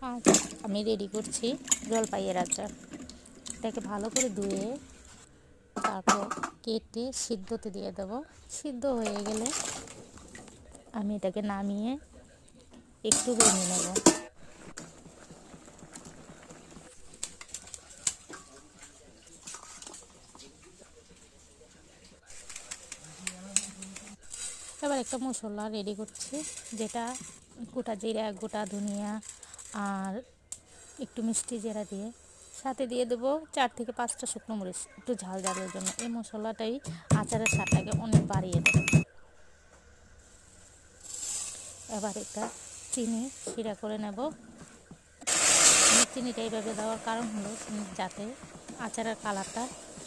আজ আমি রেডি করছি জলপাইয়ের আচার। এটাকে ভালো করে ধুয়ে তারপর কেটে সিদ্ধতে দিয়ে দেবো। সিদ্ধ হয়ে গেলে আমি এটাকে নামিয়ে একটু ভেঙে নেব। এবার একটা মশলা রেডি করছি, যেটা গোটা জিরা, গোটা ধনিয়া আর একটু মিষ্টি জিরা দিয়ে সাথে দিয়ে দেবো 4 থেকে 5টা শুকনো মরিচ, একটু ঝাল ঝালের জন্য। এই মশলাটাই আচারের স্বাদটাকে অনেক বাড়িয়ে দেবে। এবার একটা চিনি শিরা করে নেব। চিনিটা এইভাবে দেওয়ার কারণ হলো যাতে আচারের কালারটা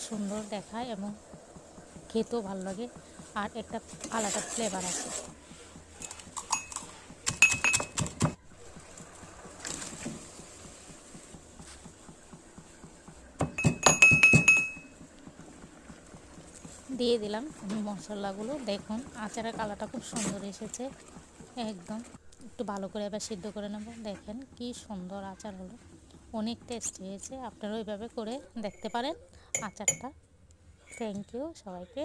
সুন্দর দেখায় এবং খেতেও ভালো লাগে, আর একটা আলাদা ফ্লেভার আছে। দিয়ে দিলাম মশলাগুলো। দেখুন আচারের কালারটা খুব সুন্দর এসেছে একদম। একটু ভালো করে এবার সিদ্ধ করে নেব। দেখেন কি সুন্দর আচার হলো, অনেক টেস্ট হয়েছে। আপনারা ওইভাবে করে দেখতে পারেন আচারটা। থ্যাংক ইউ সবাইকে।